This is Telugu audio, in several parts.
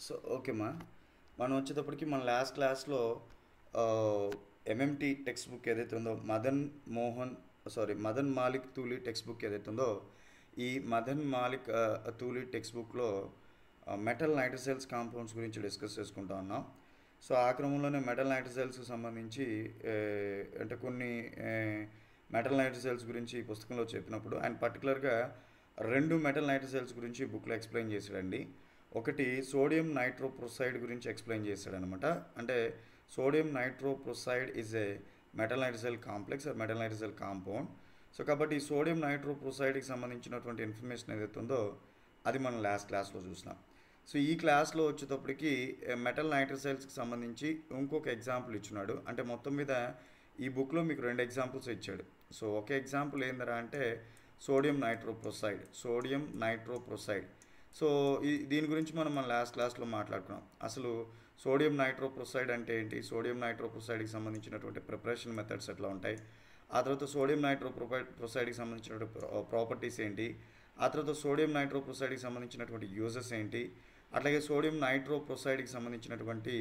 సో ఓకేమ్మా, మనం వచ్చేటప్పటికి మన లాస్ట్ క్లాస్లో ఎంఎంటీ టెక్స్ట్ బుక్ ఏదైతే ఉందో మదన్ మాలిక్ తూలి టెక్స్ట్ బుక్ ఏదైతే ఉందో ఈ మదన్ మాలిక్ తూలి టెక్స్ట్ బుక్లో మెటల్ నైట్రోసెల్స్ కాంపౌండ్స్ గురించి డిస్కస్ చేసుకుంటా ఉన్నాం. సో ఆ క్రమంలోనే మెటల్ నైట్రోసెల్స్కి సంబంధించి అంటే కొన్ని మెటల్ నైట్రోసెల్స్ గురించి ఈ పుస్తకంలో చెప్పినప్పుడు ఆయన పర్టికులర్గా రెండు మెటల్ నైట్రోసెల్స్ గురించి బుక్లో ఎక్స్ప్లెయిన్ చేశాడండి. ఒకటి సోడియం నైట్రోప్రొసైడ్ గురించి ఎక్స్ప్లెయిన్ చేశాడనమాట. అంటే sodium nitroprusside is a metal nitrosyl complex or metal nitrosyl compound. So కాబట్టి ఈ సోడియం నైట్రోప్రొసైడ్కి సంబంధించినటువంటి ఇన్ఫర్మేషన్ ఏదైతే ఉందో అది మనం లాస్ట్ క్లాస్లో చూసినాం. సో ఈ క్లాస్లో వచ్చేటప్పటికి మెటల్ నైట్రోసెల్స్కి సంబంధించి ఇంకొక ఎగ్జాంపుల్ ఇచ్చినాడు. అంటే మొత్తం మీద ఈ బుక్లో మీకు రెండు ఎగ్జాంపుల్స్ ఇచ్చాడు. సో ఒక ఎగ్జాంపుల్ ఏందరా అంటే సోడియం నైట్రోప్రొసైడ్. సో దీని గురించి మనం మన లాస్ట్ క్లాస్లో మాట్లాడుకున్నాం. అసలు సోడియం నైట్రోప్రొసైడ్ అంటే ఏంటి, సోడియం నైట్రోప్రొసైడ్కి సంబంధించినటువంటి ప్రిపరేషన్ మెథడ్స్ ఎట్లా ఉంటాయి, ఆ తర్వాత సోడియం నైట్రోప్రొసైడ్కి సంబంధించినటువంటి ప్రాపర్టీస్ ఏంటి, ఆ తర్వాత సోడియం నైట్రోప్రొసైడ్కి సంబంధించినటువంటి యూజెస్ ఏంటి, అట్లాగే సోడియం నైట్రోప్రొసైడ్కి సంబంధించినటువంటి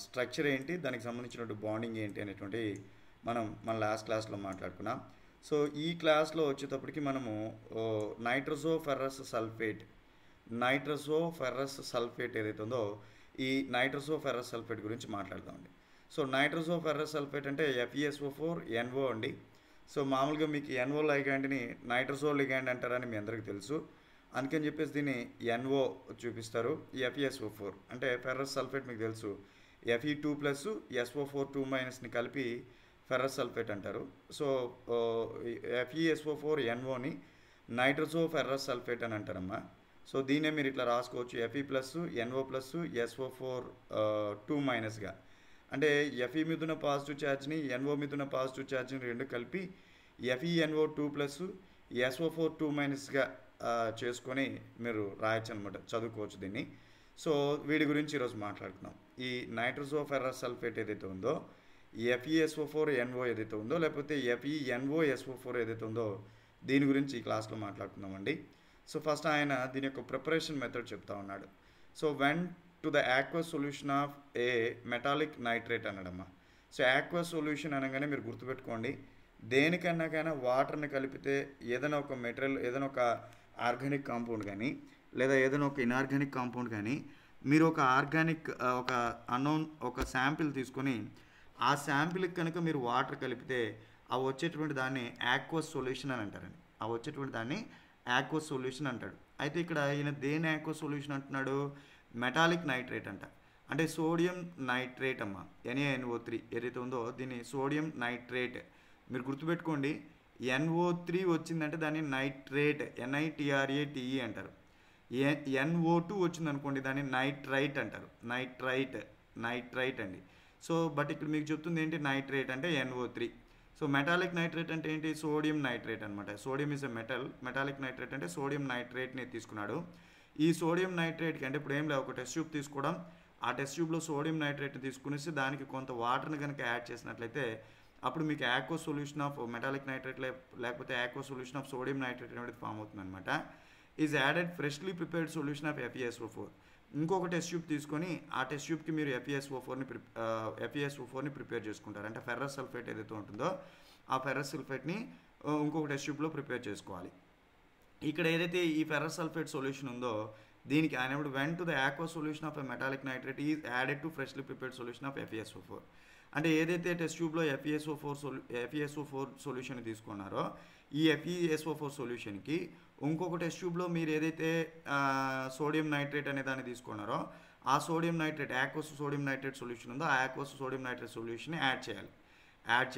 స్ట్రక్చర్ ఏంటి, దానికి సంబంధించినటువంటి బాండింగ్ ఏంటి అనేటువంటి మనం మన లాస్ట్ క్లాస్లో మాట్లాడుకున్నాం. సో ఈ క్లాస్లో వచ్చేటప్పటికి మనము నైట్రోసోఫెర్రస్ సల్ఫేట్ ఏదైతే ఉందో ఈ నైట్రోసోఫెర్రస్ సల్ఫేట్ గురించి మాట్లాడదామండి. సో నైట్రోసోఫెర్రస్ సల్ఫేట్ అంటే FeSO4NO అండి. సో మామూలుగా మీకు NO లిగాండ్ని నైట్రోసో లిగాండ్ అంటారని మీ అందరికీ తెలుసు. అందుకని చెప్పేసి దీన్ని NO చూపిస్తారు. FeSO4 అంటే ఫెర్రస్ సల్ఫేట్ మీకు తెలుసు, Fe2+SO4 2- కలిపి ఫెర్రస్ సల్ఫేట్ అంటారు. సో FeSO4NOని నైట్రోసోఫెర్రస్ సల్ఫేట్ అని అంటారమ్మా. సో దీన్నే మీరు ఇట్లా రాసుకోవచ్చు, Fe+NO+SO4 2-గా. అంటే Fe మీద ఉన్న పాజిటివ్ ఛార్జ్ని NO మీద ఉన్న పాజిటివ్ ఛార్జ్ని రెండు కలిపి FeNO2+SO4 2- చేసుకొని మీరు రాయచ్చు అనమాట, చదువుకోవచ్చు దీన్ని. సో వీడి గురించి ఈరోజు మాట్లాడుతున్నాం. ఈ నైట్రోసోఫెర్రస్ సల్ఫేట్ ఏదైతే ఉందో FeSO4NO ఏదైతే ఉందో లేకపోతే FeNOSO4 ఏదైతే ఉందో దీని గురించి ఈ క్లాస్లో మాట్లాడుకుందామండి. సో ఫస్ట్ ఆయన దీని యొక్క ప్రిపరేషన్ మెథడ్ చెప్తా ఉన్నాడు. So when to the aqueous solution of a metallic nitrate అన్నాడమ్మా. సో యాక్వస్ సొల్యూషన్ అనగానే మీరు గుర్తుపెట్టుకోండి, దేనికన్నా వాటర్ని కలిపితే ఏదైనా ఒక మెటీరియల్, ఏదైనా ఒక ఆర్గానిక్ కాంపౌండ్ కానీ లేదా ఏదైనా ఒక ఇన్ఆర్గానిక్ కాంపౌండ్ కానీ మీరు ఒక ఆర్గానిక్ ఒక శాంపిల్ తీసుకొని ఆ శాంపిల్కి కనుక మీరు వాటర్ కలిపితే అవి వచ్చేటువంటి దాన్ని యాక్వస్ సొల్యూషన్ అని అంటారండి. అవి వచ్చేటువంటి దాన్ని యాక్వస్ సొల్యూషన్ అంటాడు. అయితే ఇక్కడ ఈయన దేని యాక్వస్ సొల్యూషన్ అంటున్నాడు, మెటాలిక్ నైట్రేట్ అంట. అంటే సోడియం నైట్రేట్ అమ్మ, NaNO3 ఏదైతే ఉందో దీన్ని సోడియం నైట్రేట్. మీరు గుర్తుపెట్టుకోండి, NO3 వచ్చిందంటే దాన్ని నైట్రేట్, NITRATE అంటారు. NO2 వచ్చింది అనుకోండి దాన్ని నైట్రైట్ అంటారు. నైట్రైట్ అండి. సో బట్ ఇక్కడ మీకు చెప్తుంది ఏంటి, నైట్రేట్ అంటే NO3. సో మెటాలిక్ నైట్రేట్ అంటే ఏంటి, సోడియం నైట్రేట్ అనమాట. Sodium is a metallic nitrate అంటే సోడియం నైట్రేట్ని తీసుకున్నాడు. ఈ సోడియం నైట్రేట్కి అంటే ఇప్పుడు ఏం లేదు, ఒక టెస్ట్ ట్యూబ్ తీసుకోవడం, ఆ టెస్ట్ ట్యూబ్లో సోడియం నైట్రేట్ని తీసుకునేసి దానికి కొంత వాటర్ని కనుక యాడ్ చేసినట్లయితే అప్పుడు మీకు aqueous solution of metallic nitrate లేకపోతే aqueous solution of sodium nitrate అనేది ఫామ్ అవుతుంది అనమాట. Is added freshly prepared solution of FeSO4. ఇంకొక టెస్ట్ ట్యూబ్ తీసుకొని ఆ టెస్ట్ ట్యూబ్కి మీరు FeSO4ని ప్రిపేర్ చేసుకుంటారు. అంటే ఫెర్రస్ సల్ఫేట్ ఏదైతే ఉంటుందో ఆ ఫెర్రస్ సల్ఫేట్ని ఇంకొక టెస్ట్ ట్యూబ్లో ప్రిపేర్ చేసుకోవాలి. ఇక్కడ ఏదైతే ఈ ఫెర్రస్ సల్ఫేట్ సొల్యూషన్ ఉందో దీనికి ఆయన when to the aqueous solution of a metallic nitrate is added to freshly prepared solution of FeSO4. అంటే ఏదైతే టెస్ట్ ట్యూబ్లో FeSO4 సొల్యూషన్ తీసుకున్నారో ఈ FeSO4 సొల్యూషన్కి ఇంకొక టెస్ట్ ట్యూబ్లో మీరు ఏదైతే సోడియం నైట్రేట్ అనే దాన్ని తీసుకున్నారో ఆ sodium nitrate aqueous sodium nitrate solution ఉందో ఆ యాక్వస్ సోడియం నైట్రేట్ సొల్యూషన్ని యాడ్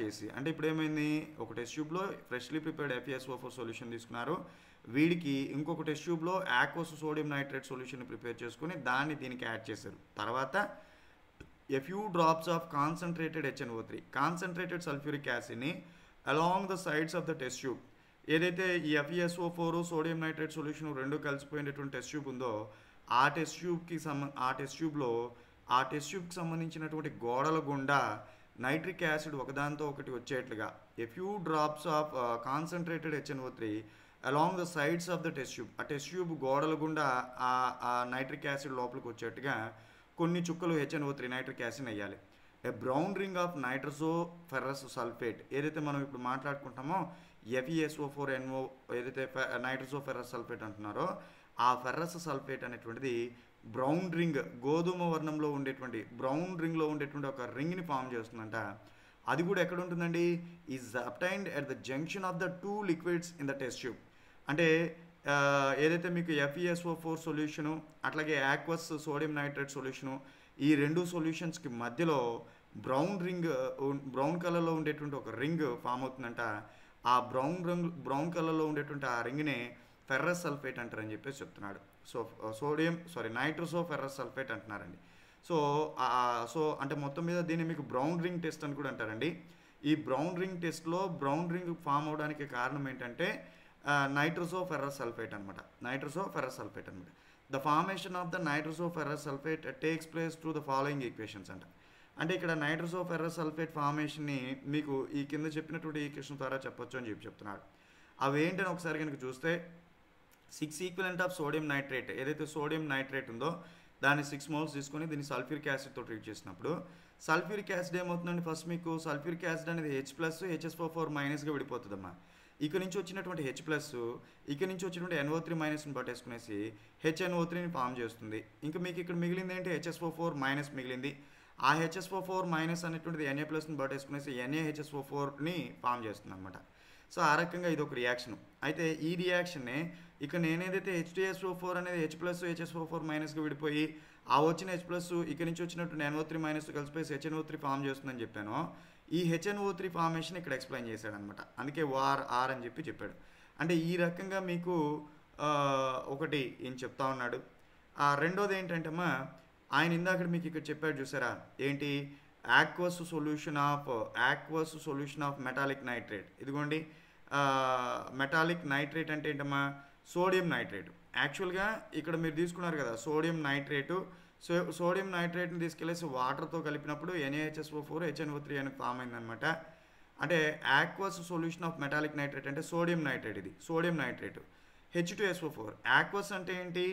చేసి అంటే ఇప్పుడు ఏమైంది, ఒక టెస్ట్ ట్యూబ్లో ఫ్రెష్లీ ప్రిపేర్డ్ FeSO4 సొల్యూషన్ తీసుకున్నారు, వీడికి ఇంకొక టెస్ట్ ట్యూబ్లో aqueous sodium nitrate solution prepare చేసుకుని దాన్ని దీనికి యాడ్ చేశారు. తర్వాత a few drops of concentrated HNO3 concentrated sulphuric యాసిడ్ని along the sides of the test tube, ఏదైతే ఈ FeSO4 సోడియం నైట్రేట్ సొల్యూషన్ రెండు కలిసిపోయినటువంటి టెస్ట్ ట్యూబ్ ఉందో ఆ టెస్ట్ ట్యూబ్కి సంబంధించినటువంటి గోడల గుండా నైట్రిక్ యాసిడ్ ఒకదాంతో ఒకటి వచ్చేట్లుగా a few drops of concentrated HNO3 along the sides of the test tube. ఆ టెస్ట్ ట్యూబ్ గోడల గుండా ఆ నైట్రిక్ యాసిడ్ లోపలికి వచ్చేట్టుగా కొన్ని చుక్కలు HNO3 నైట్రిక్ యాసిడ్ వేయాలి. A brown ring of nitroso ferrous sulphate ఏదైతే మనం ఇప్పుడు మాట్లాడుకుంటామో FeSO4NO ఏదైతే నైట్రజో ఫెర్రస్ సల్ఫేట్ అంటున్నారో ఆ ఫెర్రస్ సల్ఫేట్ అనేటువంటిది బ్రౌన్ రింగ్, గోధుమ వర్ణంలో ఉండేటువంటి బ్రౌన్ రింగ్లో ఉండేటువంటి ఒక రింగ్ని ఫామ్ చేస్తుందంట. అది కూడా ఎక్కడ ఉంటుందండి? Is obtained at the junction of the two liquids in the test tube. అంటే ఏదైతే మీకు FeSO4 సొల్యూషను అట్లాగే యాక్వస్ సోడియం నైట్రేట్ సొల్యూషను ఈ రెండు సొల్యూషన్స్కి మధ్యలో బ్రౌన్ కలర్లో ఉండేటువంటి ఒక రింగ్ ఫామ్ అవుతుందంట. ఆ బ్రౌన్ కలర్లో ఉండేటువంటి ఆ రింగ్నే ఫెర్రస్ సల్ఫేట్ అంటారని చెప్పేసి చెప్తున్నాడు. నైట్రోసో ఫెర్రస్ సల్ఫేట్ అంటున్నారండి. సో అంటే మొత్తం మీద దీన్ని మీకు బ్రౌన్ రింగ్ టెస్ట్ అని కూడా అంటారండి. ఈ బ్రౌన్ రింగ్ టెస్ట్లో బ్రౌన్ రింగ్ ఫామ్ అవడానికి కారణం ఏంటంటే నైట్రోసో ఫెర్రస్ సల్ఫేట్ అనమాట. The formation of the నైట్రోసో ferrous sulphate takes place to the following equations అంట. అంటే ఇక్కడ నైట్రోసో ఫెర్రస్ సల్ఫేట్ ఫార్మేషన్ని మీకు ఈ కింద చెప్పినటువంటి ఈక్వేషన్ ద్వారా చెప్పొచ్చు అని చెప్తున్నాడు. అవి ఏంటని ఒకసారి కనుక చూస్తే 6 ఈక్వలెంట్ ఆఫ్ సోడియం నైట్రేట్, ఏదైతే సోడియం నైట్రేట్ ఉందో దాన్ని 6 మోల్స్ తీసుకొని దీన్ని సల్ఫ్యూరిక్ యాసిడ్తో ట్రీట్ చేసినప్పుడు సల్ఫ్యూరిక్ యాసిడ్ ఏమవుతుందండి? ఫస్ట్ మీకు సల్ఫ్యూరిక్ యాసిడ్ అనేది H+, HSO4- విడిపోతుందమ్మా. ఇక్కడ నుంచి వచ్చినటువంటి H+, ఇక్కడ నుంచి వచ్చినటువంటి NO3- పట్టేసుకునేసి HNO3ని ఫామ్ చేస్తుంది. ఇంకా మీకు ఇక్కడ మిగిలింది ఏంటి? HSO4- మిగిలింది. ఆ HSO4- అనేటువంటిది Na+ని పట్టేసుకునేసి NaHSO4ని ఫామ్ చేస్తుంది అనమాట. సో ఆ రకంగా ఇది ఒక రియాక్షన్. అయితే ఈ రియాక్షన్నే ఇక నేనేదైతే H2SO4 అనేది H+, HSO4- విడిపోయి ఆ వచ్చిన H+ ఇక్కడ నుంచి వచ్చినటువంటి NO3- కలిసిపోయి HNO3 ఫామ్ చేస్తుందని చెప్పాను. ఈ HNO3 ఫార్మేషన్ ఇక్కడ ఎక్స్ప్లెయిన్ చేశాడు అనమాట. అందుకే ఆర్ అని చెప్పాడు. అంటే ఈ రకంగా మీకు ఒకటి ఏం చెప్తా ఉన్నాడు. రెండోది ఏంటంటమ్మా, ఆయన ఇందాక మీకు ఇక్కడ చెప్పాడు చూసారా, ఏంటి? Aqueous solution of metallic nitrate. ఇదిగోండి మెటాలిక్ నైట్రేట్ అంటే ఏంటమ్మా? Sodium nitrate. యాక్చువల్గా ఇక్కడ మీరు తీసుకున్నారు కదా సోడియం నైట్రేటు. సోడియం నైట్రేట్ని తీసుకెళ్ళేసి వాటర్తో కలిపినప్పుడు NaHSO4 HNO3 అని ఫామ్ అయిందనమాట. అంటే aqueous solution of metallic nitrate అంటే సోడియం నైట్రేట్. ఇది సోడియం నైట్రేట్. H2SO4 యాక్వస్ అంటే ఏంటి?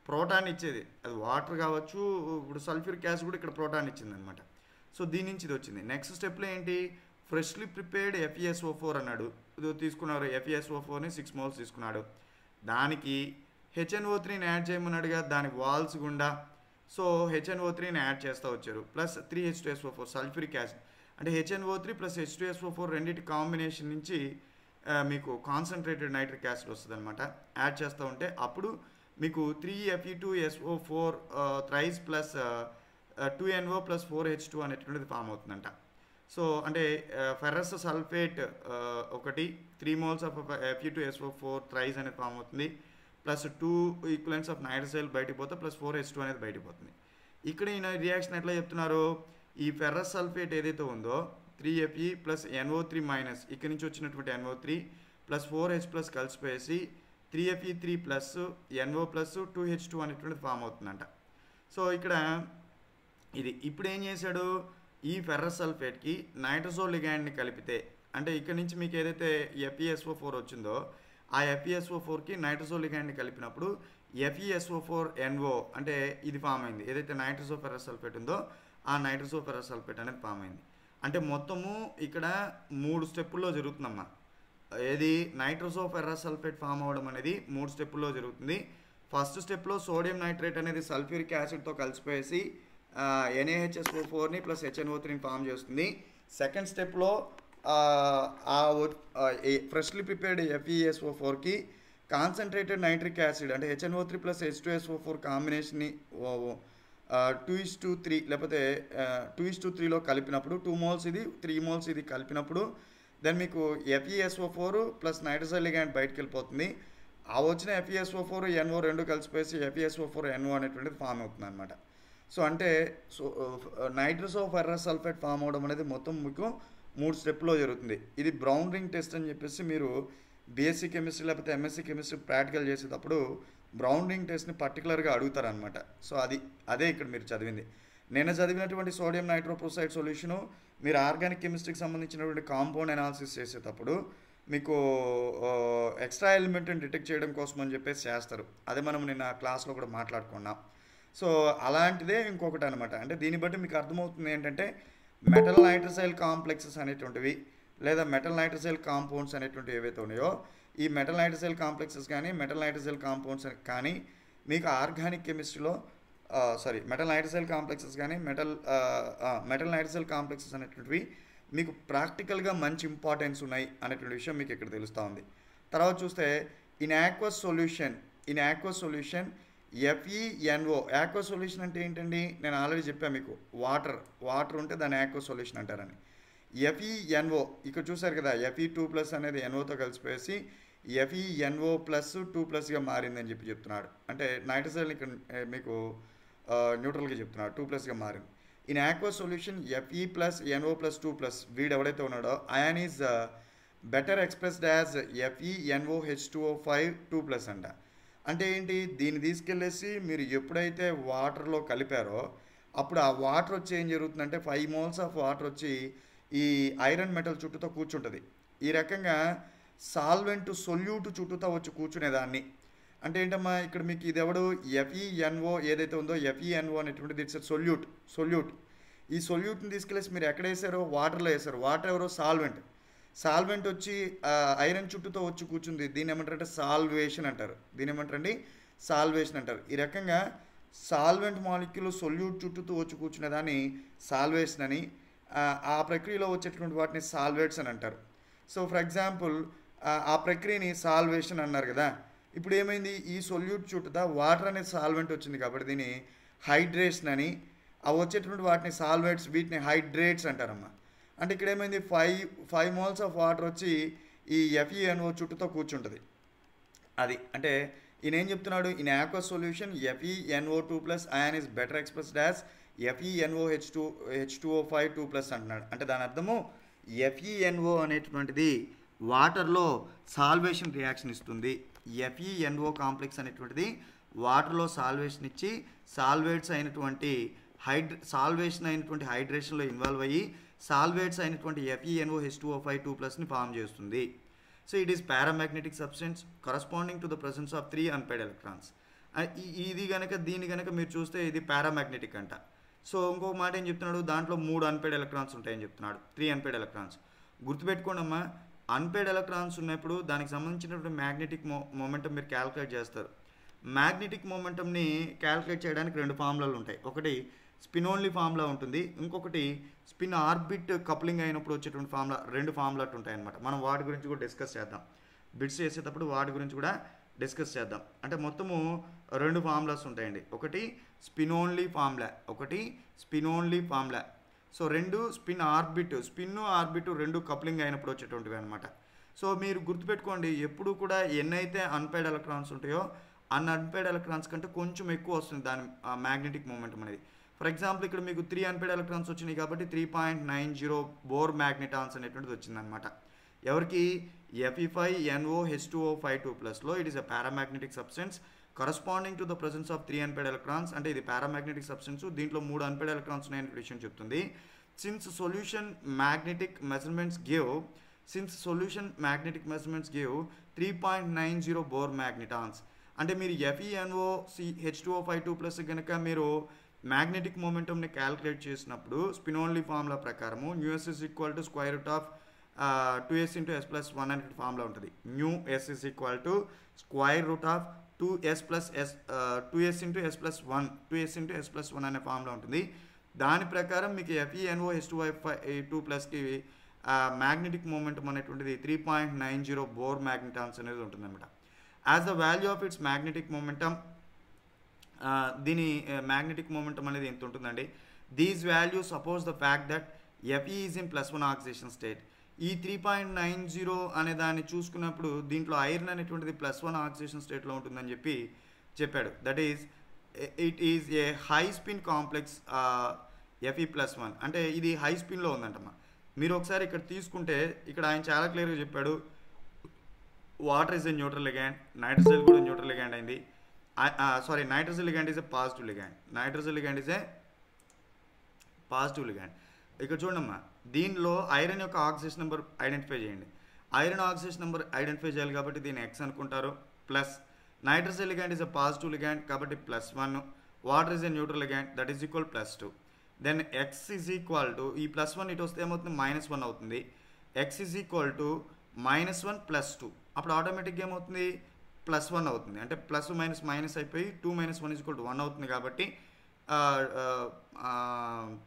ప్రోటాన్ ఇచ్చేది. అది వాటర్ కావచ్చు. ఇప్పుడు సల్ఫ్యూరిక్ యాసిడ్ కూడా ఇక్కడ ప్రోటాన్ ఇచ్చింది అనమాట. సో దీని నుంచి ఇది వచ్చింది. నెక్స్ట్ స్టెప్లో ఏంటి? ఫ్రెష్లీ ప్రిపేర్డ్ FeSO4 అన్నాడు. ఇది తీసుకున్నారు. FeSO4ని 6 మోల్స్ తీసుకున్నాడు. దానికి HNO3ని యాడ్ చేయమన్నాడుగా దాని వాల్స్ గుండా. సో HNO3ని యాడ్ చేస్తూ వచ్చారు. Plus 3H2SO4 sulphuric acid. అంటే HNO3 ప్లస్ H2SO4 రెండింటి కాంబినేషన్ నుంచి మీకు కాన్సన్ట్రేటెడ్ నైట్రిక్ యాసిడ్ వస్తుంది అనమాట. యాడ్ చేస్తూ ఉంటే అప్పుడు మీకు 3Fe2SO4 thrice plus 2NO plus 4H2 అనేటువంటిది ఫామ్ అవుతుందంట. సో అంటే ఫెర్రస్ సల్ఫేట్ ఒకటి 3 మోల్స్ ఆఫ్ Fe2SO4 థ్రైస్ అనేది ఫామ్ అవుతుంది. ప్లస్ 2 ఈక్వలెంట్స్ ఆఫ్ నైట్రోసైల్ బయటికి పోతే ప్లస్ 4H2 అనేది బయటికి పోతుంది. ఇక్కడ ఈ రియాక్షన్ ఎట్లా చెప్తున్నారు? ఈ ఫెర్రస్ సల్ఫేట్ ఏదైతే ఉందో 3Fe ప్లస్ NO3- ఇక్కడ నుంచి వచ్చినటువంటి NO3 ప్లస్ 4H ప్లస్ కలిసిపోయేసి 3Fe3 plus NO plus 2H2 అనేటువంటిది ఫామ్ అవుతుందంట. సో ఇక్కడ ఇది ఇప్పుడు ఏం చేశాడు? ఈ ఫెర్రస్ సల్ఫేట్కి నైట్రోజో లిగాండ్ని కలిపితే, అంటే ఇక్కడ నుంచి మీకు ఏదైతే FeSO4 వచ్చిందో ఆ FeSO4కి నైట్రోజో లిగాండ్ని కలిపినప్పుడు FeSO4NO అంటే ఇది ఫామ్ అయింది. ఏదైతే నైట్రోజో ఫెర్రస్ సల్ఫేట్ ఉందో ఆ నైట్రోజో ఫెర్రస్ సల్ఫేట్ అనేది ఫామ్ అయింది. అంటే మొత్తము ఇక్కడ 3 స్టెప్పుల్లో జరుగుతుందమ్మా. ఏది? నైట్రోసో ఫెర్రస్ సల్ఫేట్ ఫామ్ అవ్వడం అనేది 3 స్టెప్పుల్లో జరుగుతుంది. ఫస్ట్ స్టెప్లో సోడియం నైట్రేట్ అనేది సల్ఫ్యూరిక్ యాసిడ్తో కలిసిపోయేసి NaHSO4ని ప్లస్ HNO3ని ఫామ్ చేస్తుంది. సెకండ్ స్టెప్లో ఫ్రెష్లీ ప్రిపేర్డ్ FeSO4కి కాన్సన్ట్రేటెడ్ నైట్రిక్ యాసిడ్ అంటే HNO3 ప్లస్ H2SO4 కాంబినేషన్ని 2:3 లేకపోతే 2:3లో కలిపినప్పుడు 2 మోల్స్ ఇది 3 మోల్స్ ఇది కలిపినప్పుడు దెన్ మీకు FeSO4 ప్లస్ నైట్రోజైల్ లిగాండ్ బయటకు వెళ్ళిపోతుంది. ఆ వచ్చిన FeSO4 NO రెండు కలిసిపోయేసి FeSO4 NO అనేటువంటిది ఫామ్ అవుతుంది అనమాట. సో అంటే నైట్రోసో ఫెర్రస్ సల్ఫేట్ ఫామ్ అవడం అనేది మొత్తం మీకు 3 స్టెప్లో జరుగుతుంది. ఇది బ్రౌన్ రింగ్ టెస్ట్ అని చెప్పేసి మీరు BSc కెమిస్ట్రీ లేకపోతే MSc కెమిస్ట్రీ ప్రాక్టికల్ చేసేటప్పుడు బ్రౌన్ రింగ్ టెస్ట్ని పర్టికులర్గా అడుగుతారనమాట. సో అదే ఇక్కడ మీరు చదివింది. నేను చదివినటువంటి సోడియం నైట్రోప్రోసైడ్ సొల్యూషను మీరు ఆర్గానిక్ కెమిస్ట్రీకి సంబంధించినటువంటి కాంపౌండ్ అనాలిసిస్ చేసేటప్పుడు మీకు ఎక్స్ట్రా ఎలిమెంట్ని డిటెక్ట్ చేయడం కోసం అని చెప్పేసి చేస్తారు. అదే మనం నిన్న క్లాస్లో కూడా మాట్లాడుకున్నాం. సో అలాంటిదే ఇంకొకటి అనమాట. అంటే దీన్ని బట్టి మీకు అర్థమవుతుంది ఏంటంటే మెటల్ నైట్రసైల్ కాంప్లెక్సెస్ అనేటువంటివి లేదా మెటల్ నైట్రసైల్ కాంపౌండ్స్ అనేటువంటివి ఏవైతే ఉన్నాయో ఈ మెటల్ నైట్రసైల్ కాంప్లెక్సెస్ కానీ మెటల్ నైట్రసైల్ కాంపౌండ్స్ కానీ మీకు ఆర్గానిక్ కెమిస్ట్రీలో మెటల్ నైట్రసైల్ కాంప్లెక్సెస్ కానీ మెటల్ నైట్రసైల్ కాంప్లెక్సెస్ అనేటువంటివి మీకు ప్రాక్టికల్గా మంచి ఇంపార్టెన్స్ ఉన్నాయి అనేటువంటి విషయం మీకు ఇక్కడ తెలుస్తూ ఉంది. తర్వాత చూస్తే in aqueous solution FeNO. Aqueous solution అంటే ఏంటండి? నేను ఆల్రెడీ చెప్పాను మీకు, వాటర్ ఉంటే దాన్ని ఆక్వస్ సొల్యూషన్ అంటారని. FeNO ఇక్కడ చూసారు కదా, Fe2+ అనేది NOతో కలిసిపోయేసి FeNO+2+గా మారిందని చెప్తున్నాడు. అంటే నైట్రసైల్ ఇక్కడ మీకు న్యూట్రల్గా చెప్తున్నాడు, 2+గా మారింది. ఇన్ ఆక్వస్ సొల్యూషన్ Fe+NO+2+, వీడు ఎవడైతే ఉన్నాడో ion is better expressed as FeNOH2O5 2+ అంట. అంటే ఏంటి? దీన్ని తీసుకెళ్ళేసి మీరు ఎప్పుడైతే వాటర్లో కలిపారో అప్పుడు ఆ వాటర్ వచ్చి ఏం జరుగుతుందంటే 5 moles ఆఫ్ వాటర్ వచ్చి ఈ ఐరన్ మెటల్ చుట్టూతో కూర్చుంటుంది. ఈ రకంగా సాల్వెంట్ సొల్యూట్ చుట్టూతో వచ్చి కూర్చునేదాన్ని. అంటే ఏంటమ్మా ఇక్కడ మీకు ఇది ఎవడు FeNO ఏదైతే ఉందో FeNO అనేటువంటిది ఇట్స్ సొల్యూట్. ఈ సొల్యూట్ని తీసుకెళ్ళేసి మీరు ఎక్కడ వేసారో వాటర్లో వేసారు. వాటర్ ఎవరో సాల్వెంట్ వచ్చి ఐరన్ చుట్టూతో వచ్చి కూర్చుంది. దీన్ని ఏమంటారంటే సాల్వేషన్ అంటారు. ఈ రకంగా సాల్వెంట్ మాలిక్యూల్ సొల్యూట్ చుట్టూతో వచ్చి కూర్చునే దాన్ని సాల్వేషన్ అని, ఆ ప్రక్రియలో వచ్చేటువంటి వాటిని సాల్వేట్స్ అని అంటారు. సో ఫర్ ఎగ్జాంపుల్ ఆ ప్రక్రియని సాల్వేషన్ అన్నారు కదా. ఇప్పుడు ఏమైంది? ఈ సొల్యూట్ చుట్టూతా వాటర్ అనేది సాల్వెంట్ వచ్చింది కాబట్టి దీన్ని హైడ్రేషన్ అని, అవి వచ్చేటువంటి వాటిని సాల్వేట్స్, వీటిని హైడ్రేట్స్ అంటారమ్మా. అంటే ఇక్కడ ఏమైంది? 5 moles ఆఫ్ వాటర్ వచ్చి ఈ FeNO చుట్టూతో కూర్చుంటుంది. అది అంటే ఈయన ఏం చెప్తున్నాడు? In aqueous solution FeNO2+ ion is better expressed as FeNOH2O5 2+ అంటున్నాడు. అంటే దాని అర్థము FeNO అనేటువంటిది వాటర్లో సాల్వేషన్ రియాక్షన్ ఇస్తుంది. FeNO కాంప్లెక్స్ అనేటువంటిది వాటర్లో సాల్వేషన్ ఇచ్చి సాల్వేషన్ అయినటువంటి హైడ్రేషన్లో ఇన్వాల్వ్ అయ్యి సాల్వేట్స్ అయినటువంటి FeNOH2O5 2+ని ఫామ్ చేస్తుంది. So it is paramagnetic substance corresponding to the presence of 3 unpaired electrons. దీన్ని కనుక మీరు చూస్తే ఇది పారామాగ్నెటిక్ అంట. సో ఇంకొక మాట ఏం చెప్తున్నాడు? దాంట్లో 3 అన్పేర్డ్ ఎలక్ట్రాన్స్ ఉంటాయని చెప్తున్నాడు, 3 అన్పేర్డ్ ఎలక్ట్రాన్స్. గుర్తుపెట్టుకోండి అమ్మా, అన్పేర్డ్ ఎలక్ట్రాన్స్ ఉన్నప్పుడు దానికి సంబంధించినటువంటి మ్యాగ్నెటిక్ మొమెంటం మీరు క్యాలిక్యులేట్ చేస్తారు. మ్యాగ్నెటిక్ మొమెంటంని క్యాలిక్యులేట్ చేయడానికి 2 ఫార్ములాలు ఉంటాయి. ఒకటి స్పిన్ ఓన్లీ ఫార్ములా ఉంటుంది, ఇంకొకటి స్పిన్ ఆర్బిట్ కప్లింగ్ అయినప్పుడు వచ్చేటువంటి ఫార్ములా. 2 ఫార్ములాలు ఉంటాయి అన్నమాట. మనం వాటి గురించి కూడా డిస్కస్ చేద్దాం. బిట్స్ చేసేటప్పుడు వాటి గురించి కూడా డిస్కస్ చేద్దాం. అంటే మొత్తము 2 ఫార్ములాస్ ఉంటాయండి. ఒకటి spin only formula. So 2 spin orbit 2 coupling అయినప్పుడు వచ్చేటువంటివి అనమాట. సో మీరు గుర్తుపెట్టుకోండి, ఎప్పుడు కూడా ఎన్నైతే అన్పేర్డ్ ఎలక్ట్రాన్స్ ఉంటాయో అన్పేర్డ్ ఎలక్ట్రాన్స్ కంటే కొంచెం ఎక్కువ వస్తుంది దాని మ్యాగ్నెటిక్ మూమెంటం అనేది. ఫర్ ఎగ్జాంపుల్ ఇక్కడ మీకు 3 అన్పేర్డ్ ఎలక్ట్రాన్స్ వచ్చినాయి కాబట్టి 3.90 బోర్ మ్యాగ్నెటాన్స్ అనేటువంటిది వచ్చిందనమాట. ఎవరికి? Fe5NOH2O5 2+లో it is a paramagnetic substance corresponding to the presence of 3 unpaired electrons. అంటే ఇది పారామాగ్నెటిక్ సబ్స్టెన్స్, దీంట్లో 3 అన్పేర్డ్ ఎలక్ట్రాన్స్ ఉన్నాయని విషయం చెప్తుంది. Since solution magnetic measurements give 3.90 Bohr magnetons. అంటే మీరు FeNOH2O5 2+ కనుక మీరు మ్యాగ్నెటిక్ మొమెంటంని క్యాలిక్యులేట్ చేసినప్పుడు స్పిన్ ఓన్లీ ఫార్ములా ప్రకారము న్యూఎస్ is equal to square root of 2s × s+1 అనే ఫార్ములా ఉంటుంది. న్యూఎస్ is equal to square root of 2s × s+1 అనే ఫార్ములా ఉంటుంది. దాని ప్రకారం మీకు FeNOH2O5 2+కి మ్యాగ్నెటిక్ మూమెంటం అనేటువంటిది 3.90 బోర్ మ్యాగ్నెటాన్స్ అనేది ఉంటుంది అనమాట. As the value of its magnetic momentum, దీని మ్యాగ్నెటిక్ మూమెంటం అనేది ఎంత ఉంటుందండి? These value suppose the fact that Fe is in +1 oxidation state. ఈ 3.90 అనే దాన్ని చూసుకున్నప్పుడు దీంట్లో ఐరన్ అనేటువంటిది +1 ఆక్సిడేషన్ స్టేట్లో ఉంటుందని చెప్పాడు. That is it is a high spin complex Fe+1. అంటే ఇది హై స్పిన్లో ఉందంటమ్మా. మీరు ఒకసారి ఇక్కడ తీసుకుంటే ఇక్కడ ఆయన చాలా క్లియర్గా చెప్పాడు, water is a neutral ligand, nitrogen కూడా న్యూట్రల్ లిగాండ్ అయింది. Nitrogen ligand is a positive ligand. ఇక్కడ చూడమ్మా, దీనిలో ఐరన్ యొక్క ఆక్సిజన్ నెంబర్ ఐడెంటిఫై చేయండి. ఐరన్ ఆక్సిజన్ నెంబర్ ఐడెంటిఫై చేయాలి కాబట్టి దీన్ని ఎక్స్ అనుకుంటారు. Plus nitrogen ligand is a positive ligand కాబట్టి +1. Water is a neutral ligand that is equal +2. Then X is equal to ఈ +1 ఇటు వస్తే ఏమవుతుంది -1 అవుతుంది. ఎక్స్ ఈజ్ ఈక్వల్ టు -1 + 2 అప్పుడు ఆటోమేటిక్గా ఏమవుతుంది +1 అవుతుంది. అంటే ప్లస్ మైనస్ మైనస్ అయిపోయి 2 - 1 = 1 అవుతుంది. కాబట్టి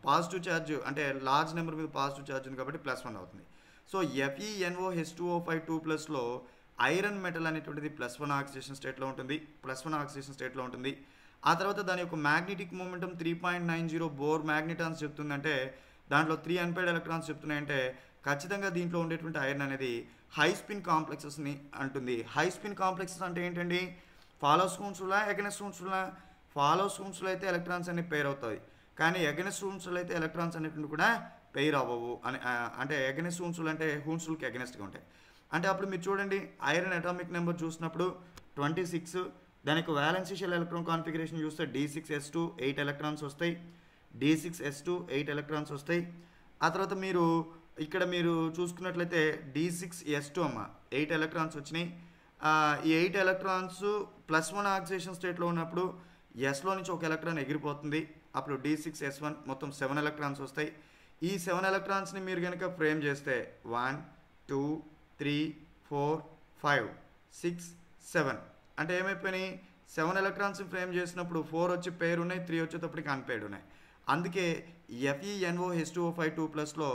పాజిటివ్ ఛార్జ్ అంటే లార్జ్ నెంబర్ మీద పాజిటివ్ ఛార్జ్ ఉంది కాబట్టి +1 అవుతుంది. సో FeNO2O5 2+లో ఐరన్ మెటల్ అనేటువంటిది +1 ఆక్సిడేషన్ స్టేట్లో ఉంటుంది. ఆ తర్వాత దాని యొక్క మ్యాగ్నెటిక్ మూమెంటం 3.90 బోర్ మ్యాగ్నెటాన్స్ చెప్తుందంటే దాంట్లో 3 అన్పేర్డ్ ఎలక్ట్రాన్స్ చెప్తున్నాయంటే ఖచ్చితంగా దీంట్లో ఉండేటువంటి ఐరన్ అనేది హై స్పిన్ కాంప్లెక్సెస్ని అంటుంది. హై స్పిన్ కాంప్లెక్సెస్ అంటే ఏంటండి? ఫాలోస్ రూమ్స్లా ఎగనెస్ట్ రూమ్స్లా? ఫాలోస్ రూమ్స్లో అయితే ఎలక్ట్రాన్స్ అన్ని పెయిర్ అవుతాయి, కానీ ఎగనెస్ట్ రూమ్స్లో అయితే ఎలక్ట్రాన్స్ అనేటువంటి కూడా పెయిర్ అవ్వవు అని. అంటే ఎగనెస్ట్ రూమ్స్లు అంటే హూన్స్కి ఎగనెస్ట్గా ఉంటాయి. అంటే అప్పుడు మీరు చూడండి ఐరన్ అటామిక్ నెంబర్ చూసినప్పుడు 26, దానికి వ్యాలెన్సీ షెల్ ఎలక్ట్రాన్ కాన్ఫిగరేషన్ చూస్తే D6s2 8 ఎలక్ట్రాన్స్ వస్తాయి, D6s2 8 ఎలక్ట్రాన్స్ వస్తాయి. ఆ తర్వాత మీరు ఇక్కడ మీరు చూసుకున్నట్లయితే D6s2 అమ్మ 8 ఎలక్ట్రాన్స్ వచ్చినాయి. ఈ 8 ఎలక్ట్రాన్స్ +1 ఆక్సిడేషన్ స్టేట్లో ఉన్నప్పుడు ఎస్లో నుంచి ఒక ఎలక్ట్రాన్ ఎగిరిపోతుంది. అప్పుడు D6s1 మొత్తం 7 ఎలక్ట్రాన్స్ వస్తాయి. ఈ 7 ఎలక్ట్రాన్స్ని మీరు కనుక ఫ్రేమ్ చేస్తే 1 2 3 4 5 6 7 అంటే ఏమైపోయినాయి? 7 ఎలక్ట్రాన్స్ ఫ్రేమ్ చేసినప్పుడు 4 వచ్చి పెయిర్ ఉన్నాయి, 3 వచ్చేటప్పటికి అన్పెయిర్డ్ ఉన్నాయి. అందుకే FeNO2O5 2+లో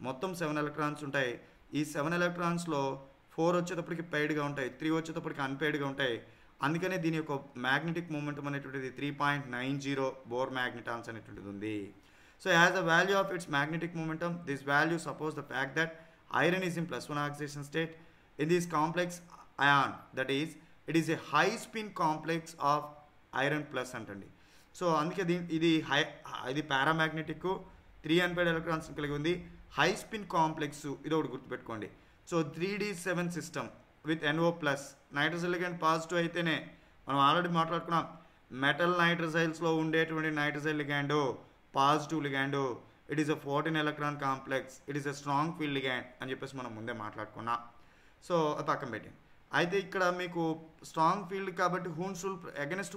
మొత్తం 7 ఎలక్ట్రాన్స్ ఉంటాయి. ఈ 7 ఎలక్ట్రాన్స్లో 4 వచ్చేటప్పటికి పెయిడ్గా ఉంటాయి, 3 వచ్చేటప్పటికి అన్పెయిడ్గా ఉంటాయి. అందుకనే దీని యొక్క మ్యాగ్నెటిక్ మూమెంటం అనేటువంటిది 3.90 బోర్ మ్యాగ్నెటాన్స్ అనేటువంటిది ఉంది. So as the value of its magnetic momentum this value suppose the fact that iron is in +1 oxidation state in this complex ion that is it is a high spin complex of iron plus అంటండి. సో అందుకే ఇది పారామాగ్నెటిక్ 3 అన్పెయిర్డ్ ఎలక్ట్రాన్స్ కలిగి ఉంది. హై స్పిన్ కాంప్లెక్స్ ఇది ఒకటి గుర్తుపెట్టుకోండి. So 3D7 system with NO+. Nitrogen ligand positive అయితేనే మనం ఆల్రెడీ మాట్లాడుకున్నాం. మెటల్ నైట్రజైల్స్లో ఉండేటువంటి nitrogen ligand positive ligand, it is a 14 electron complex, it is a strong field ligand అని చెప్పేసి మనం ముందే మాట్లాడుకున్నాం. సో పక్కన పెట్టింది. అయితే ఇక్కడ మీకు స్ట్రాంగ్ ఫీల్డ్ కాబట్టి ఎగనెస్ట్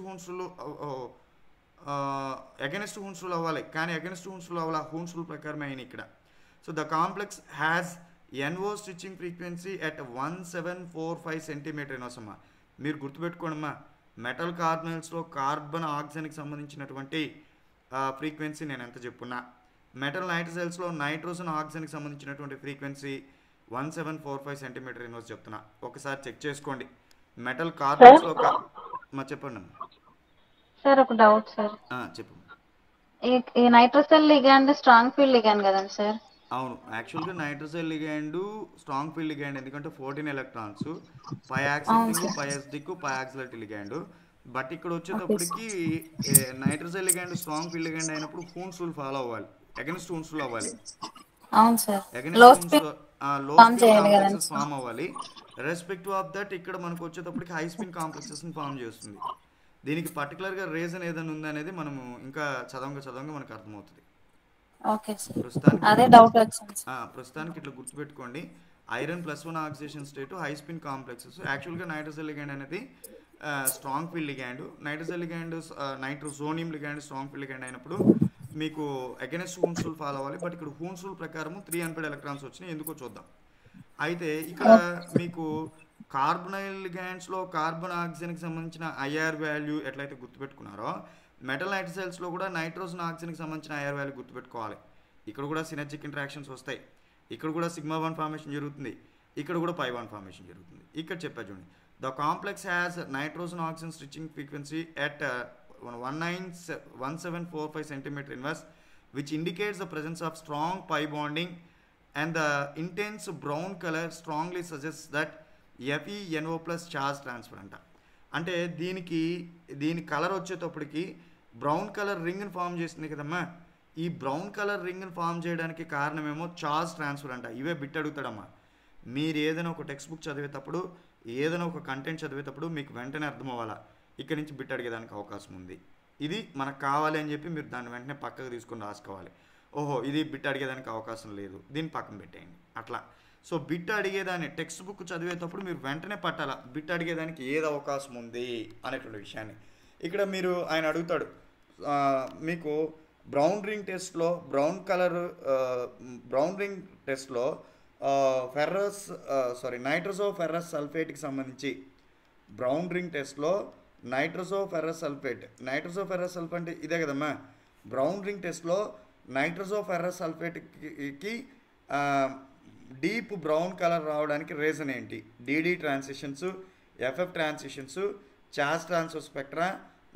హూన్స్ రూల్ అవ్వాలి, కానీ ఎగనెస్ట్ హూన్స్ రూల్ అవ్వాలి, హూన్స్ రూల్ ప్రకారమే అయిన ఇక్కడ. So the complex has NO stretching frequency at 1745 centimetre ఎనోసమ్మా. మీరు గుర్తుపెట్టుకోండమ్మా, మెటల్ కార్బనైల్స్లో కార్బన్ ఆక్సిజన్కి సంబంధించినటువంటి ఫ్రీక్వెన్సీ నేను ఎంత చెప్పున్నా, మెటల్ నైట్రజైల్స్లో నైట్రోజన్ ఆక్సిజన్కి సంబంధించినటువంటి ఫ్రీక్వెన్సీ 1745 సెంటీమీటర్ ఎనోస్ చెప్తున్నా. ఒకసారి చెక్ చేసుకోండి. మెటల్ కార్బన్స్లో చెప్పండి సార్. ఒక డౌట్ సార్. చెప్పు. ఈ nitrogen ligand strong field ligand కదండి సార్? అవును, యాక్చువల్గా nitrogen ligand strong field ligand, ఎందుకంటే 14 ఎలక్ట్రాన్స్, pi acidic, pi acidic, pi axillary ligand. But ఇక్కడ వచ్చేటప్పటికి nitrogen ligand strong field ligand అయినప్పుడు హూన్స్ రూల్ ఫాలో అవ్వాలి, ఎగనెస్ట్ హూన్స్ రూల్ అవ్వాలి, against low spin complexes form అవ్వాలి. రెస్పెక్టివ్ ఆఫ్ దట్ ఇక్కడ మనకు వచ్చేటప్పటికి హై స్పిన్ కాంప్లెక్సెస్ని ఫామ్ చేస్తుంది. దీనికి పర్టికులర్గా రీజన్ ఏదైనా ఉందనేది మనము ఇంకా చదవంగా మనకు అర్థమవుతుంది. ప్రస్తుతానికి ఇట్లా గుర్తుపెట్టుకోండి. Iron +1 oxidation state, high spin complexes. యాక్చువల్గా నైట్రోజన్ లిగాండ్ అనేది strong field ligand, nitrogen ligand nitrosonium ligand strong field ligand అయినప్పుడు మీకు అగైనెస్ట్ హూన్స్ రూల్ ఫాలో అవ్వాలి. బట్ ఇక్కడ హూన్స్ రూల్ ప్రకారం 3 అన్పెయిర్డ్ ఎలక్ట్రాన్స్ వచ్చినాయి, ఎందుకో చూద్దాం. అయితే ఇక్కడ మీకు కార్బనైల్ లిగాండ్స్లో కార్బన్ ఆక్సిజన్కి సంబంధించిన IR వాల్యూ ఎట్లయితే గుర్తుపెట్టుకున్నారో, మెటల్ నైట్రజైల్స్లో కూడా నైట్రోజన్ ఆక్సిజన్కి సంబంధించిన IR వాల్యూ గుర్తుపెట్టుకోవాలి. ఇక్కడ కూడా సినర్జిక్ ఇంటరాక్షన్స్ వస్తాయి, ఇక్కడ కూడా σ1 ఫార్మేషన్ జరుగుతుంది, ఇక్కడ కూడా π1 ఫార్మేషన్ జరుగుతుంది. ఇక్కడ చెప్పా చూడండి, the complex has nitrogen oxygen stitching frequency at 1745 centimeter inverse, which indicates the presence of strong pi bonding, and the intense brown color strongly suggests that FeNO+ charge transfer అంట. అంటే దీని కలర్ వచ్చేటప్పటికి బ్రౌన్ కలర్ రింగ్ని ఫామ్ చేస్తుంది కదమ్మా. ఈ బ్రౌన్ కలర్ రింగ్ని ఫామ్ చేయడానికి కారణమేమో చార్జ్ ట్రాన్స్ఫర్ అంట. ఇవే బిట్ అడుగుతాడమ్మా. మీరు ఏదైనా ఒక టెక్స్ట్ బుక్ చదివేటప్పుడు, ఏదైనా ఒక కంటెంట్ చదివేటప్పుడు మీకు వెంటనే అర్థం అవ్వాలా, ఇక్కడ నుంచి బిట్ అడిగేదానికి అవకాశం ఉంది. ఇది మనకు కావాలి అని చెప్పి మీరు దాన్ని వెంటనే పక్కకు తీసుకొని రాసుకోవాలి. ఓహో ఇది బిట్ అడిగేదానికి అవకాశం లేదు, దీన్ని పక్కన పెట్టేయండి అట్లా. సో బిట్ అడిగేదాన్ని టెక్స్ట్ బుక్ చదివేటప్పుడు మీరు వెంటనే పట్టాల బిట్ అడిగేదానికి ఏది అవకాశం ఉంది అనేటువంటి విషయాన్ని. ఇక్కడ మీరు ఆయన అడుగుతాడు మీకు బ్రౌన్ రింగ్ టెస్ట్లో బ్రౌన్ రింగ్ టెస్ట్లో నైట్రోజో ఫెర్రస్ సల్ఫేట్కి సంబంధించి బ్రౌన్ రింగ్ టెస్ట్లో నైట్రోజో ఫెర్రస్ సల్ఫేట్ అంటే ఇదే కదమ్మా. బ్రౌన్ రింగ్ టెస్ట్లో నైట్రోజో ఫెర్రస్ సల్ఫేట్కి డీప్ బ్రౌన్ కలర్ రావడానికి రీజన్ ఏంటి? DD transitions, FF transitions, charge transfer spectra,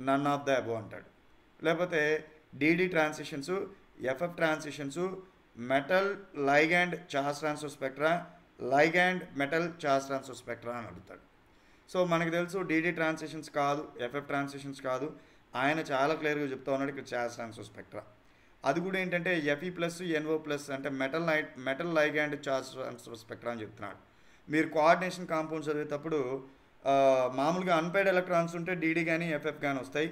none of the above అంటాడు. లేకపోతే DD transitions, FF transitions, metal ligand charge transfer spectra, ligand metal charge transfer spectra అని అడుగుతాడు. సో మనకు తెలుసు డీడీ ట్రాన్సిషన్స్ కాదు, ఎఫ్ఎఫ్ ట్రాన్సిషన్స్ కాదు. ఆయన చాలా క్లియర్గా చెప్తా ఉన్నాడు ఇక్కడ చార్జ్ ట్రాన్స్ఫర్ స్పెక్ట్రా. అది కూడా ఏంటంటే ఎఫ్ఈ ప్లస్ ఎన్ఓ ప్లస్ అంటే metal ligand charge transfer spectra అని చెప్తున్నాడు. మీరు కోఆర్డినేషన్ కాంపౌండ్స్ చదివేటప్పుడు మామూలుగా అన్పైడ్ ఎలక్ట్రాన్స్ ఉంటే డీడీ కానీ ఎఫ్ఎఫ్ కానీ వస్తాయి.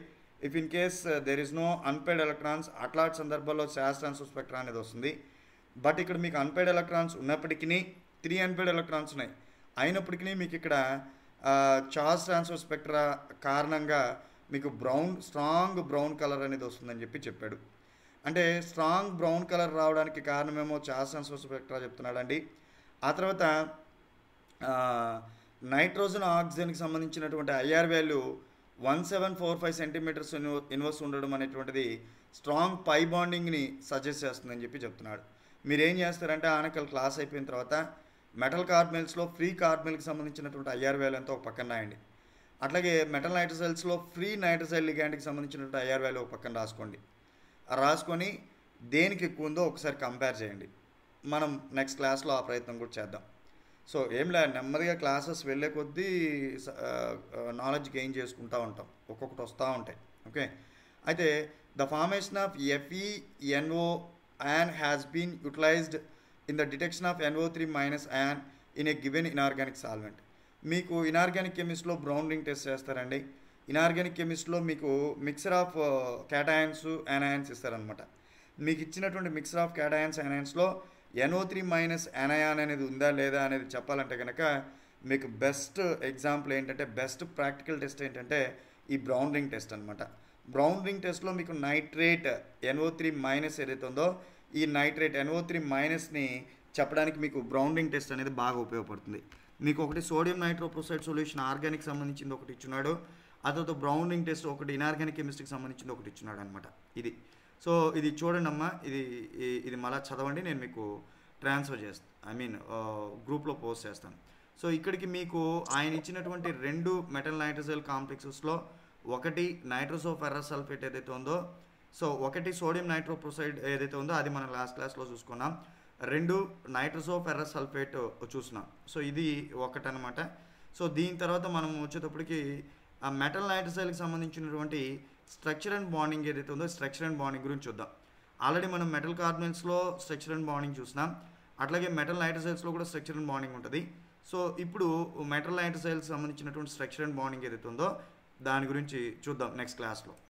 If in case there is no unpaired electrons అట్లాంటి సందర్భాల్లో చార్జ్ ట్రాన్స్ఫర్ స్పెక్ట్రా అనేది వస్తుంది. బట్ ఇక్కడ మీకు అన్పైడ్ ఎలక్ట్రాన్స్ ఉన్నప్పటికీ 3 అన్పైడ్ ఎలక్ట్రాన్స్ ఉన్నాయి అయినప్పటికీ మీకు ఇక్కడ చార్జ్ ట్రాన్స్ఫర్ స్పెక్ట్రా కారణంగా మీకు స్ట్రాంగ్ బ్రౌన్ కలర్ అనేది వస్తుందని చెప్పాడు. అంటే స్ట్రాంగ్ బ్రౌన్ కలర్ రావడానికి కారణమేమో చార్జ్ ట్రాన్స్ఫర్ స్పెక్ట్రా చెప్తున్నాడండి. ఆ తర్వాత నైట్రోజన్ ఆక్సిజన్కి సంబంధించినటువంటి ఐఆర్ వాల్యూ 1745 సెంటీమీటర్స్ ఇన్వర్స్ ఉండడం అనేటువంటిది స్ట్రాంగ్ పై బాండింగ్ని సజెస్ట్ చేస్తుందని చెప్తున్నాడు. మీరేం చేస్తారంటే ఆనకల్ క్లాస్ అయిపోయిన తర్వాత మెటల్ కార్బమైల్స్లో ఫ్రీ కార్బమైల్కి సంబంధించినటువంటి ఐఆర్ వాల్యూ అంతా ఒక పక్కన రాయండి. అట్లాగే మెటల్ నైట్రోజైల్స్లో ఫ్రీ నైట్రోజైల్ లిగాండ్కి సంబంధించినటువంటి ఐఆర్ వాల్యూ ఒక పక్కన రాసుకొని దేనికి ఎక్కువ ఉందో ఒకసారి కంపేర్ చేయండి. మనం నెక్స్ట్ క్లాస్లో ఆ ప్రయత్నం కూడా చేద్దాం. సో ఏం లేదు, నెమ్మదిగా క్లాసెస్ వెళ్ళే కొద్దీ నాలెడ్జ్ గెయిన్ చేసుకుంటూ ఉంటాం, ఒక్కొక్కటి వస్తూ ఉంటాయి. ఓకే, అయితే the formation of FeNO ion has been utilized in the detection of NO3 - ion in a given inorganic solvent. మీకు ఇనార్గానిక్ కెమిస్ట్రీలో బ్రౌన్ రింగ్ టెస్ట్ చేస్తారండి. ఇనార్గానిక్ కెమిస్ట్రీలో మీకు మిక్సర్ ఆఫ్ క్యాటయాన్స్ యానయాన్స్ ఇస్తారనమాట. మీకు ఇచ్చినటువంటి మిక్సర్ ఆఫ్ క్యాటయాన్స్ యానయాన్స్లో NO3 - anion అనేది ఉందా లేదా అనేది చెప్పాలంటే కనుక మీకు బెస్ట్ ఎగ్జాంపుల్ ఏంటంటే బెస్ట్ ప్రాక్టికల్ టెస్ట్ ఏంటంటే ఈ బ్రౌన్ రింగ్ టెస్ట్ అనమాట. బ్రౌన్ రింగ్ టెస్ట్లో మీకు నైట్రేట్ NO3- ఏదైతే ఉందో ఈ నైట్రేట్ NO3- చెప్పడానికి మీకు బ్రౌన్ రింగ్ టెస్ట్ అనేది బాగా ఉపయోగపడుతుంది. మీకు ఒకటి సోడియం నైట్రోప్రోసైడ్ సొల్యూషన్ ఆర్గానిక్ సంబంధించింది ఒకటి ఇచ్చున్నాడు, ఆ తర్వాత బ్రౌన్ రింగ్ టెస్ట్ ఒకటి ఇనార్గానిక్ కెమిస్ట్రీకి సంబంధించింది ఒకటి ఇచ్చున్నాడు అనమాట. ఇది సో ఇది చూడండి అమ్మా, ఇది మళ్ళీ చదవండి, నేను మీకు ట్రాన్స్ఫర్ చేస్తాను, గ్రూప్లో పోస్ట్ చేస్తాను. సో ఇక్కడికి మీకు ఆయన ఇచ్చినటువంటి 2 మెటల్ నైట్రోజైల్ కాంప్లెక్సెస్లో ఒకటి నైట్రోజో ఫెర్రస్ సల్ఫేట్ ఏదైతే ఉందో, సో ఒకటి సోడియం నైట్రోప్రోసైడ్ ఏదైతే ఉందో అది మనం లాస్ట్ క్లాస్లో చూసుకున్నాం. 2 నైట్రోజో ఫెర్రస్ సల్ఫేట్ చూసినాం. సో ఇది ఒకటనమాట. సో దీని తర్వాత మనం వచ్చేటప్పటికి ఆ మెటల్ నైట్రోజైల్కి సంబంధించినటువంటి స్ట్రక్చర్ అండ్ బాండింగ్ ఏదైతే ఉందో స్ట్రక్చర్ అండ్ బాండింగ్ గురించి చూద్దాం. ఆల్రెడీ మనం మెటల్ కార్బమైల్స్లో స్ట్రక్చర్ అండ్ బాండింగ్ చూసినాం, అట్లాగే మెటల్ నైట్రోజైల్స్లో కూడా స్ట్రక్చర్ అండ్ బాండింగ్ ఉంటుంది. సో ఇప్పుడు మెటల్ నైట్రోజైల్కి సంబంధించినటువంటి స్ట్రక్చర్ అండ్ బాండింగ్ ఏదైతే ఉందో దాని గురించి చూద్దాం నెక్స్ట్ క్లాస్లో.